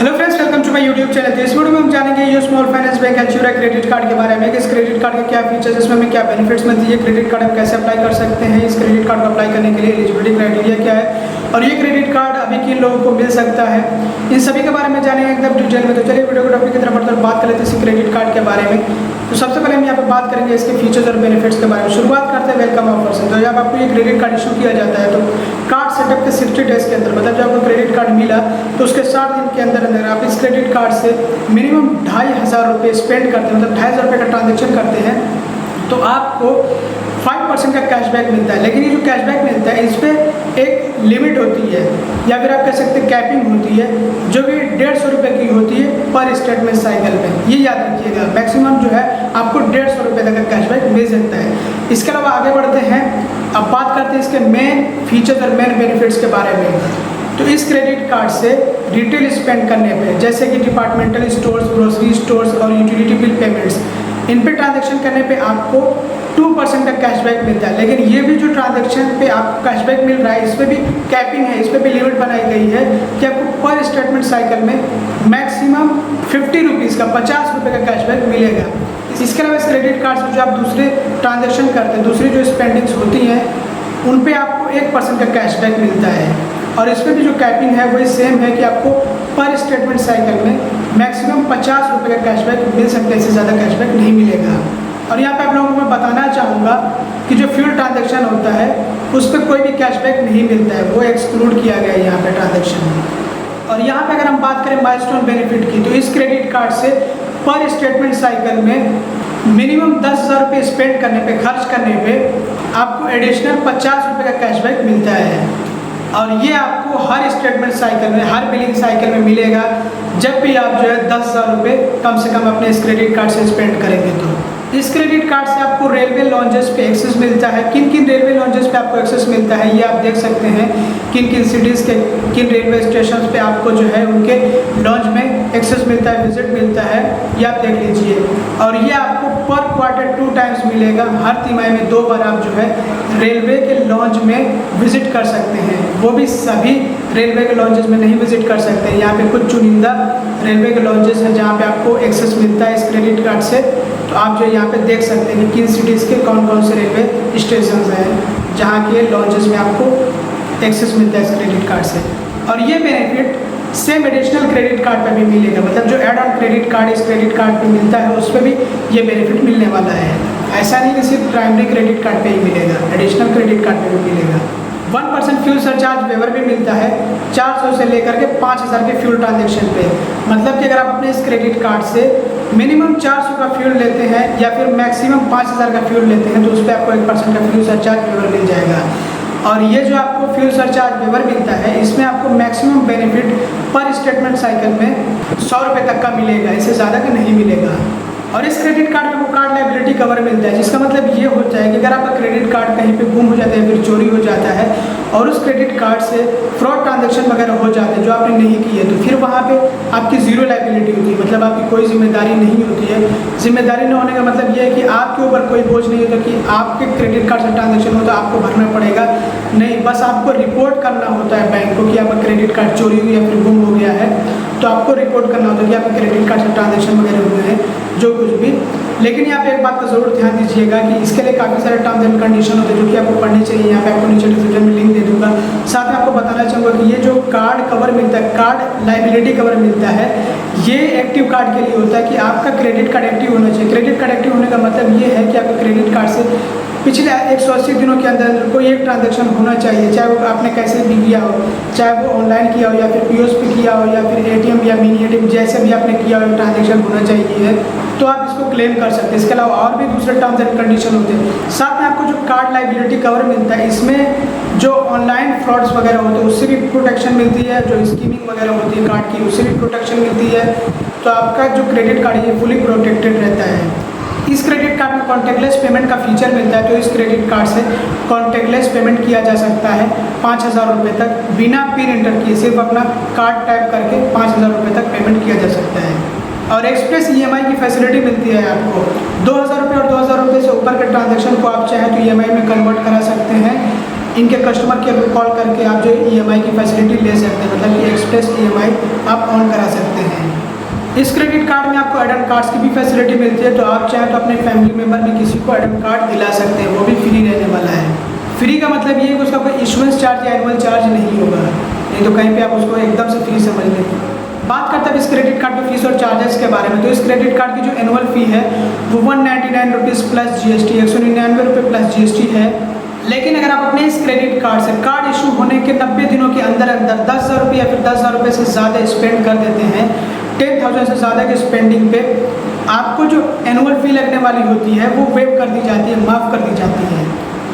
Hello friends, welcome to my YouTube channel. इस video में हम जानेंगे US small finance bank ensure credit card के बारे में। इस क्रेडिट कार्ड के क्या फीचर्स, इसमें हमें क्या बेनिफिट्स मिलती है, क्रेडिट कार्ड हम कैसे अप्लाई कर सकते हैं, इस क्रेडिट कार्ड को अप्लाई करने के लिए एलिजिबिलिटी क्राइटेरिया क्या है और ये क्रेडिट कार्ड अभी किन लोगों को मिल सकता है, इन सभी के बारे में जानेंगे एकदम डिटेल में। तो चलिए वीडियो को टॉपिक की तरफ बढ़कर बात कर लेते हैं इसी क्रेडिट कार्ड के बारे में। तो सबसे पहले हम यहाँ पर बात करेंगे इसके फीचर्स और बेनिफिट्स के बारे में। शुरुआत करते हैं वेलकम ऑफर से। तो जब आपको ये क्रेडिट कार्ड इशू किया जाता है तो कार्ड सेटअप के 60 डेज के अंदर, मतलब जब आपको क्रेडिट कार्ड मिला तो उसके 60 दिन के अंदर अंदर आप इस क्रेडिट कार्ड से मिनिमम 2500 रुपये स्पेंड करते हैं, मतलब 2500 रुपये का ट्रांजेक्शन करते हैं तो आपको 5% का कैशबैक मिलता है। लेकिन ये जो कैशबैक मिलता है इस पर एक लिमिट होती है या फिर आप कह सकते हैं कैपिंग होती है, जो कि 150 रुपये की होती है पर स्टेटमेंट साइकिल में। ये याद रखिएगा, मैक्सिमम जो है आपको 150 रुपये तक का कैशबैक मिल सकता है। इसके अलावा आगे बढ़ते हैं, अब बात करते हैं इसके मेन फीचर्स और मेन बेनिफिट्स के बारे में। तो इस क्रेडिट कार्ड से रिटेल स्पेंड करने पे, जैसे कि डिपार्टमेंटल स्टोर्स, ग्रोसरी स्टोर्स और यूटिलिटी बिल पेमेंट्स, इन पे ट्रांजैक्शन करने पे आपको 2% का कैशबैक मिलता है। लेकिन ये भी जो ट्रांजैक्शन पे आपको कैशबैक मिल रहा है इस पर भी कैपिंग है, इस पर भी लिमिट बनाई गई है कि आपको पर स्टेटमेंट साइकिल में मैक्सिमम 50 रुपीज़ का 50 रुपये का कैशबैक मिलेगा। इसके अलावा इस क्रेडिट कार्ड से जो आप दूसरे ट्रांजेक्शन करते हैं, दूसरी जो स्पेंडिंग्स होती हैं उन पर आपको 1% का कैशबैक मिलता है। और इसमें भी जो कैपिंग है वही सेम है कि आपको पर स्टेटमेंट साइकिल में मैक्सिमम 50 रुपये का कैशबैक मिल सकता है, इससे ज़्यादा कैशबैक नहीं मिलेगा। और यहाँ पे आप लोगों को मैं बताना चाहूँगा कि जो फ्यूल ट्रांजैक्शन होता है उस पर कोई भी कैशबैक नहीं मिलता है, वो एक्सक्लूड किया गया है यहाँ पे ट्रांजैक्शन में। और यहाँ पे अगर हम बात करें माइलस्टोन बेनिफिट की, तो इस क्रेडिट कार्ड से पर स्टेटमेंट साइकिल में मिनिमम 10,000 रुपये स्पेंड करने पे, खर्च करने पे आपको एडिशनल 50 रुपये का कैशबैक मिलता है। और ये आपको हर स्टेटमेंट साइकिल में, हर बिलिंग साइकिल में मिलेगा जब भी आप जो है 10,000 रुपये कम से कम अपने इस क्रेडिट कार्ड से स्पेंड करेंगे। तो इस क्रेडिट कार्ड से आपको रेलवे लॉन्चेस पे एक्सेस मिलता है। किन किन रेलवे लॉन्चेस पे आपको एक्सेस मिलता है ये आप देख सकते हैं। किन किन सिटीज़ के किन रेलवे स्टेशन पे आपको जो है उनके लॉन्च में एक्सेस मिलता है, विजिट मिलता है, ये आप देख लीजिए। और ये आपको पर क्वार्टर 2 टाइम्स मिलेगा, हर तिमाही में 2 बार आप जो है रेलवे के लॉन्च में विजिट कर सकते हैं। वो भी सभी रेलवे के लॉन्चेस में नहीं विजिट कर सकते हैं, यहाँ पे कुछ चुनिंदा रेलवे के लॉन्चेस हैं जहाँ पे आपको एक्सेस मिलता है इस क्रेडिट कार्ड से। तो आप जो यहाँ पे देख सकते हैं कि किन सिटीज़ के कौन कौन से रेलवे स्टेशन हैं जहाँ के लॉन्चेस में आपको एक्सेस मिलता है इस क्रेडिट कार्ड से। और ये benefit same additional credit card पे भी मिलेगा, मतलब जो एड ऑन क्रेडिट कार्ड इस क्रेडिट कार्ड पे मिलता है उस पर भी ये बेनिफिट मिलने वाला है। ऐसा नहीं कि सिर्फ प्राइमरी क्रेडिट कार्ड पे ही मिलेगा, एडिशनल क्रेडिट कार्ड पे भी मिलेगा। 1% फ्यूल सरचार्ज वेवर भी मिलता है 400 से लेकर के 5,000 के फ्यूल ट्रांजेक्शन पे। मतलब कि अगर आप अपने इस क्रेडिट कार्ड से मिनिमम 400 का फ्यूल लेते हैं या फिर मैक्सिमम 5,000 का फ्यूल लेते हैं तो उस पर आपको 1% का फ्यूल सरचार्ज वेवर मिल जाएगा। और ये जो आपको फ्यूल सरचार्ज वेवर मिलता है इसमें आपको मैक्सिमम बेनिफिट पर स्टेटमेंट साइकिल में 100 रुपये तक का मिलेगा, इससे ज़्यादा का नहीं मिलेगा। और इस क्रेडिट कार्ड में वो कार्ड लायबिलिटी कवर मिलता है, जिसका मतलब ये होता है कि अगर आपका क्रेडिट कार्ड कहीं पे गुम हो जाता है, फिर चोरी हो जाता है और उस क्रेडिट कार्ड से फ्रॉड ट्रांजैक्शन वगैरह हो जाते हैं जो आपने नहीं किए, तो फिर वहाँ पे आपकी ज़ीरो लायबिलिटी होती है, मतलब आपकी कोई जिम्मेदारी नहीं होती है। जिम्मेदारी न होने का मतलब ये है कि आपके ऊपर कोई बोझ नहीं होता कि आपके क्रेडिट कार्ड से ट्रांजेक्शन हो तो आपको भरना पड़ेगा, नहीं, बस आपको रिपोर्ट करना होता है बैंक को कि आपका क्रेडिट कार्ड चोरी हुई या फिर गुम हो गया है, तो आपको रिपोर्ट करना होता है कि आपके क्रेडिट कार्ड से ट्रांजैक्शन वगैरह हुए हैं, जो कुछ भी। लेकिन यहाँ पे एक बात का ज़रूर ध्यान दीजिएगा कि इसके लिए काफ़ी सारे टर्म्स एंड कंडीशन होते हैं जो कि आपको पढ़ने चाहिए। यहाँ पे आपको नीचे डिस्क्रिप्शन में लिंक दे दूँगा। साथ में आपको बताना चाहूँगा कि ये जो कार्ड कवर मिलता है, कार्ड लायबिलिटी कवर मिलता है, ये एक्टिव कार्ड के लिए होता है कि आपका क्रेडिट कार्ड एक्टिव होना चाहिए। क्रेडिट कार्ड एक्टिव होने का मतलब ये है कि आपके क्रेडिट कार्ड से पिछले 180 दिनों के अंदर कोई एक ट्रांजैक्शन होना चाहिए, चाहे वो आपने कैसे भी किया हो, चाहे वो ऑनलाइन किया हो या फिर पीओएस पे किया हो या फिर एटीएम या मिनी एटीएम, जैसे भी आपने किया हो ट्रांजैक्शन होना चाहिए, तो आप इसको क्लेम कर सकते हैं। इसके अलावा और भी दूसरे टर्म्स एंड कंडीशन होते हैं। साथ में आपको जो कार्ड लायबिलिटी कवर मिलता है इसमें जो ऑनलाइन फ्रॉड्स वगैरह होते हैं उससे भी प्रोटेक्शन मिलती है, जो स्कीमिंग वगैरह होती है कार्ड की उससे भी प्रोटेक्शन मिलती है। तो आपका जो क्रेडिट कार्ड है ये फुली प्रोटेक्टेड रहता है। इस क्रेडिट कार्ड में कॉन्टैक्टलेस पेमेंट का फीचर मिलता है, तो इस क्रेडिट कार्ड से कॉन्टैक्टलेस पेमेंट किया जा सकता है 5,000 रुपये तक बिना पिन एंटर किए, सिर्फ अपना कार्ड टाइप करके 5,000 रुपये तक पेमेंट किया जा सकता है। और एक्सप्रेस ईएमआई की फैसिलिटी मिलती है आपको 2,000 रुपये और 2,000 रुपये से ऊपर के ट्रांजैक्शन को आप चाहें तो ईएमआई में कन्वर्ट करा सकते हैं। इनके कस्टमर केयर पर कॉल करके आप जो ईएमआई की फैसिलिटी ले सकते हैं, मतलब कि एक्सप्रेस ईएमआई आप ऑन करा सकते हैं। सकते हैं। इस क्रेडिट कार्ड में आपको एड-ऑन कार्ड्स की भी फैसिलिटी मिलती है, तो आप चाहें तो अपने फैमिली मेम्बर में किसी को एड-ऑन कार्ड दिला सकते हैं, वो भी फ्री रहने वाला है। फ्री का मतलब ये है कि उसका कोई इशुएंस चार्ज या एनुअल चार्ज नहीं होगा, नहीं तो कहीं पे आप उसको एकदम से फ्री समझ लेंगे। बात करते हैं इस क्रेडिट कार्ड की फीस और चार्जेस के बारे में। तो इस क्रेडिट कार्ड की जो एनुअल फ़ी है वो 199 रुपीज़ प्लस GST, 199 रुपये प्लस GST है। लेकिन अगर आप अपने इस क्रेडिट कार्ड से कार्ड इशू होने के 90 दिनों के अंदर अंदर 10,000 रुपये या फिर 10,000 रुपये से ज़्यादा स्पेंड कर देते हैं, 10,000 से ज़्यादा की स्पेंडिंग पे आपको जो एनुअल फ़ी लगने वाली होती है वो वेव कर दी जाती है, माफ़ कर दी जाती है।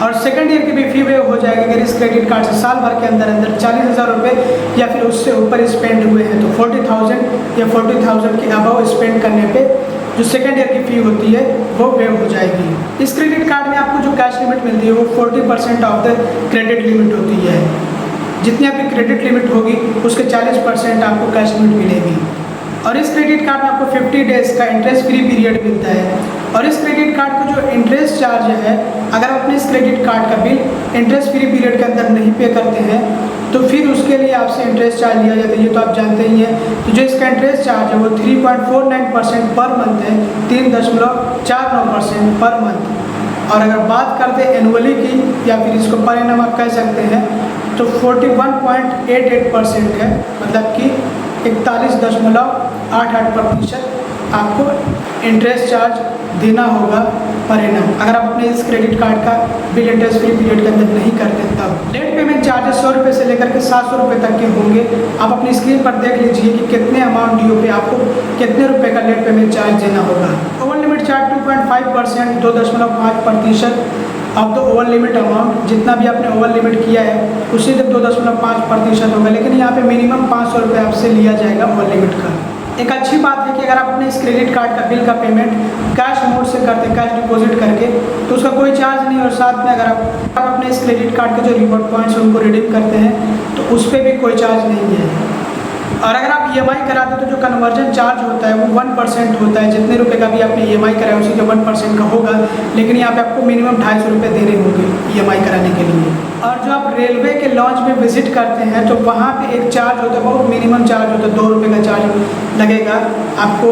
और सेकंड ईयर की भी फ़ी वेव हो जाएगी अगर इस क्रेडिट कार्ड से साल भर के अंदर अंदर 40,000 रुपये या फिर उससे ऊपर स्पेंड हुए हैं, तो 40,000 या 40,000 के अबव स्पेंड करने पे जो सेकंड ईयर की फ़ी होती है वो वेव हो जाएगी। इस क्रेडिट कार्ड में आपको जो कैश लिमिट मिलती है वो 40% ऑफ द क्रेडिट लिमिट होती है। जितनी आपकी क्रेडिट लिमिट होगी उसके 40% आपको कैश लिमिट मिलेगी। और इस क्रेडिट कार्ड में आपको 50 डेज़ का इंटरेस्ट फ्री पीरियड मिलता है। और इस क्रेडिट कार्ड का जो इंटरेस्ट चार्ज है, अगर आप अपने इस क्रेडिट कार्ड का बिल इंटरेस्ट फ्री पीरियड के अंदर नहीं पे करते हैं तो फिर उसके लिए आपसे इंटरेस्ट चार्ज लिया जाता है, ये तो आप जानते ही हैं। तो जो इसका इंटरेस्ट चार्ज है वो 3.49% पर मंथ है, 3.49% पर मंथ। और अगर बात करते हैं एनुअली की या फिर इसको पर एनम आप कह सकते हैं, तो 41.88% है, मतलब कि 41.88% आपको इंटरेस्ट चार्ज देना होगा पर एनम, अगर आप अपने इस क्रेडिट कार्ड का बिल इंटरेस्ट फ्री पीरियड के अंदर नहीं करते तब। लेट पेमेंट चार्जेस 100 रुपये से लेकर के 700 रुपये तक के होंगे। आप अपनी स्क्रीन पर देख लीजिए कि कितने अमाउंट ड्यू पे आपको कितने रुपये का लेट पेमेंट चार्ज देना होगा। ओवर लिमिट चार्ज 2.5%, 2.5% अब तो ओवर लिमिट अमाउंट जितना भी आपने ओवर लिमिट किया है उसी से 2.5% होगा, लेकिन यहाँ पे मिनिमम 500 रुपये आपसे लिया जाएगा ओवर लिमिट का। एक अच्छी बात है कि अगर आप अपने इस क्रेडिट कार्ड का बिल का पेमेंट कैश मोड से करते हैं, कैश डिपॉजिट करके, तो उसका कोई चार्ज नहीं। और साथ में अगर आप अपने इस क्रेडिट कार्ड के जो रिवॉर्ड पॉइंट्स हैं उनको रिडीम करते हैं तो उस पर भी कोई चार्ज नहीं है। और अगर आप EMI कराते हो तो जो कन्वर्जन चार्ज होता है वो 1% होता है, जितने रुपए का भी आपने EMI कराया उसी के 1% का होगा, लेकिन यहाँ पे आपको मिनिमम 250 रुपये देने होंगे EMI कराने के लिए। और जो आप रेलवे के लॉन्च में विजिट करते हैं तो वहाँ पे एक चार्ज होता है, बहुत मिनिमम चार्ज होता है, 2 रुपये का चार्ज लगेगा आपको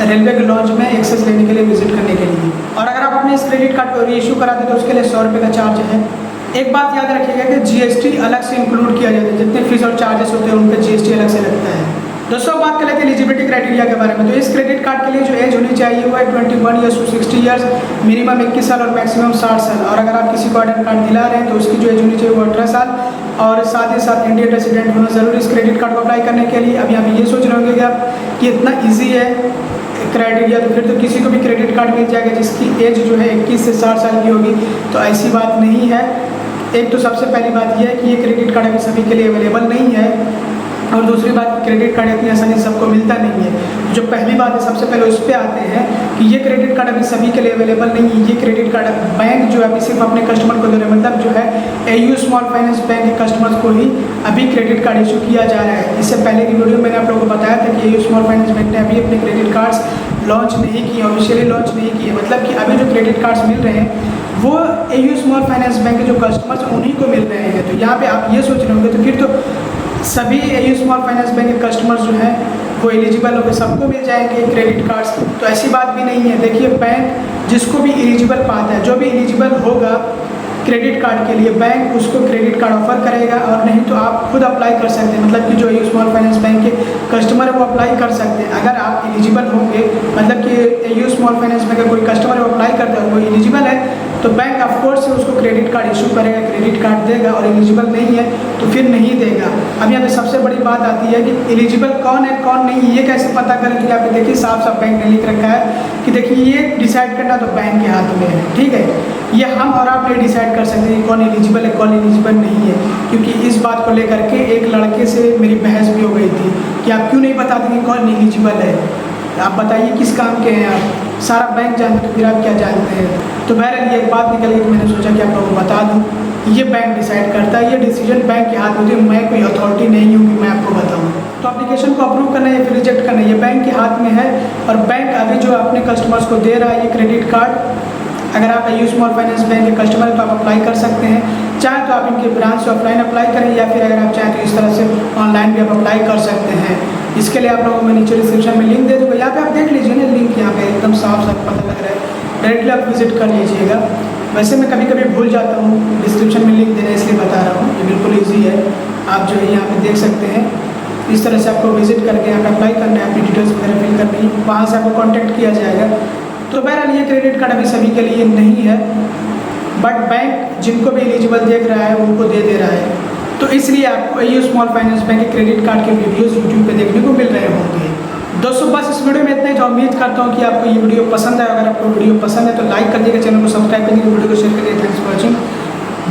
रेलवे के लॉन्च में एक्सेस लेने के लिए विजिट करने के लिए। और अगर आप अपने इस क्रेडिट कार्ड को रीइश्यू कराते हैं तो उसके लिए 100 रुपये का चार्ज है। एक बात याद रखिएगा कि GST अलग से इंक्लूड किया जाता है, जितने फीस और चार्जेस होते हैं उन पर GST अलग से लगता है। दोस्तों बात कर लेते हैं एलिजिबिलिटी क्राइटेरिया के बारे में। तो इस क्रेडिट कार्ड के लिए जो एज होनी चाहिए वो है 21 ईयर्स टू 60 ईयर्स, मिनिमम 21 साल और मैक्सिमम 60 साल। और अगर आप किसी को एड-ऑन कार्ड दिला रहे हैं तो उसकी जो एज होनी चाहिए वो 18 साल और साथ ही साथ इंडियन रेसिडेंट होना जरूरी इस क्रेडिट कार्ड को अप्लाई करने के लिए। अभी आप ये सोच रहे होंगे कि आप कि इतना ईजी है क्राइटेरिया, तो फिर तो किसी को भी क्रेडिट कार्ड मिल जाएगा जिसकी एज जो है 21 से 60 साल की होगी, तो ऐसी बात नहीं है। एक तो सबसे पहली बात यह है कि ये क्रेडिट कार्ड अभी सभी के लिए अवेलेबल नहीं है, और दूसरी बात क्रेडिट कार्ड इतनी आसानी से सबको मिलता नहीं है। जो पहली बात है सबसे पहले उस पर आते हैं कि ये क्रेडिट कार्ड अभी सभी के लिए अवेलेबल नहीं है। ये क्रेडिट कार्ड बैंक जो है अभी सिर्फ अपने कस्टमर को दे रहे हैं, मतलब जो है AU स्मॉल फाइनेंस बैंक के कस्टमर्स को ही अभी क्रेडिट कार्ड इशू किया जा रहा है। इससे पहले की वीडियो मैंने आप लोगों को बताया था कि AU स्मॉल फाइनेंस बैंक ने अभी अपने क्रेडिट कार्ड्स लॉन्च नहीं किए, ऑफिशियली लॉन्च नहीं किए, मतलब कि अभी जो क्रेडिट कार्ड्स मिल रहे हैं वो AU स्मॉल फाइनेंस बैंक के जो कस्टमर्स उन्हीं को मिल रहे हैं। तो यहाँ पे आप ये सोच रहे होंगे तो फिर तो सभी AU स्मॉल फाइनेंस बैंक के कस्टमर्स जो हैं वो एलिजिबल होंगे, सबको मिल जाएंगे क्रेडिट कार्ड्स। तो ऐसी बात भी नहीं है। देखिए बैंक जिसको भी एलिजिबल पाता है, जो भी एलिजिबल होगा क्रेडिट कार्ड के लिए बैंक उसको क्रेडिट कार्ड ऑफर करेगा, और नहीं तो आप खुद अप्लाई कर सकते हैं। मतलब कि जो AU स्मॉल फाइनेंस बैंक के कस्टमर है वो अप्लाई कर सकते हैं। अगर आप एलिजिबल होंगे, मतलब कि AU स्मॉल फाइनेंस बैंक का कोई कस्टमर वो अप्लाई करता है, वो एलिजिबल है, तो बैंक ऑफकोर्स से उसको क्रेडिट कार्ड इशू करेगा, क्रेडिट कार्ड देगा। और एलिजिबल नहीं है तो फिर नहीं देगा। अब यहाँ पे सबसे बड़ी बात आती है कि एलिजिबल कौन है कौन नहीं, ये कैसे पता करें। तो यहाँ पे देखिए साफ साफ बैंक ने लिख रखा है कि देखिए ये डिसाइड करना तो बैंक के हाथ में है, ठीक है। ये हम और आप नहीं डिसाइड कर सकते कौन एलिजिबल है कौन एलिजिबल नहीं है, क्योंकि इस बात को लेकर के एक लड़के से मेरी बहस भी हो गई थी कि आप क्यों नहीं बताते कि कौन एलिजिबल है, आप बताइए किस काम के हैं आप, सारा बैंक जानते तो फिर आप क्या जानते हैं। तो बहरहाल ये एक बात निकल गई, तो मैंने सोचा कि आप लोगों को बता दूं, ये बैंक डिसाइड करता है, ये डिसीजन बैंक के हाथ में होती है। मैं कोई अथॉरिटी नहीं हूँ कि मैं आपको बताऊँ। तो एप्लीकेशन को अप्रूव करना या फिर रिजेक्ट करना ये बैंक के हाथ में है। और बैंक अभी जो अपने कस्टमर्स को दे रहा है ये क्रेडिट कार्ड, अगर आप AU स्मॉल फाइनेंस बैंक के कस्टमर हैं तो आप अप्लाई कर सकते हैं। चाहे तो आप इनके ब्रांच से ऑफलाइन अप्लाई करें, या फिर अगर आप चाहें तो इस तरह से ऑनलाइन भी आप अप्लाई कर सकते हैं। इसके लिए आप लोगों को मैं नीचे डिस्क्रिप्शन में लिंक दे दूँगा, यहाँ पे आप देख लीजिए ना, लिंक यहाँ पे एकदम साफ साफ पता लग रहा है, डायरेक्टली आप विजिट कर लीजिएगा। वैसे मैं कभी कभी भूल जाता हूँ डिस्क्रिप्शन में लिंक देना, इसलिए बता रहा हूँ, ये बिल्कुल ईजी है। आप जो है यहाँ पे देख सकते हैं, इस तरह से आपको विजिट करके यहाँ पे अप्लाई करना है, अपनी डिटेल्स वगैरह फिल करनी है, वहाँ से आपको कॉन्टैक्ट किया जाएगा। तो बहरहाल ये क्रेडिट कार्ड अभी सभी के लिए नहीं है, बट बैंक जिनको भी एलिजिबल देख रहा है उनको दे रहा है, तो इसलिए आपको AU स्मॉल फाइनेंस बैंक के क्रेडिट कार्ड के वीडियोस यूट्यूब पे देखने को मिल रहे होंगे। दोस्तों बस इस वीडियो में इतना ही, तो उम्मीद करता हूँ कि आपको ये वीडियो पसंद है। अगर आपको वीडियो पसंद है तो लाइक कर दीजिएगा, चैनल को सब्सक्राइब कर दीजिएगा, वीडियो को शेयर करिए। Thanks for watching.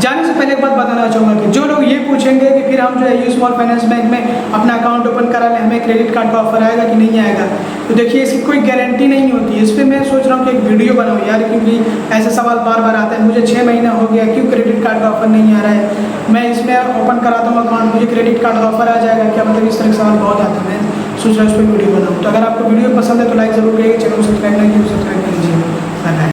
जाने से पहले एक बात बताना चाहूँगा कि जो लोग ये पूछेंगे कि फिर हम जो है AU स्मॉल फाइनेंस बैंक में अपना अकाउंट ओपन करा लें, हमें क्रेडिट कार्ड का ऑफर आएगा कि नहीं आएगा, तो देखिए इसकी कोई गारंटी नहीं होती है। इस पर मैं सोच रहा हूँ कि एक वीडियो बनाऊँ यार, क्योंकि ऐसे सवाल बार बार आते हैं, मुझे 6 महीना हो गया, क्यों क्रेडिट कार्ड का ऑफर नहीं आ रहा है, मैं इसमें ओपन कराता हूँ अकाउंट, मुझे क्रेडिट कार्ड का ऑफर आ जाएगा क्या, मतलब इस तरह के सवाल बहुत आते हैं। मैं सोच रहा हूँ इस पर वीडियो बनाऊँ। तो अगर आपको वीडियो पसंद है तो लाइक जरूर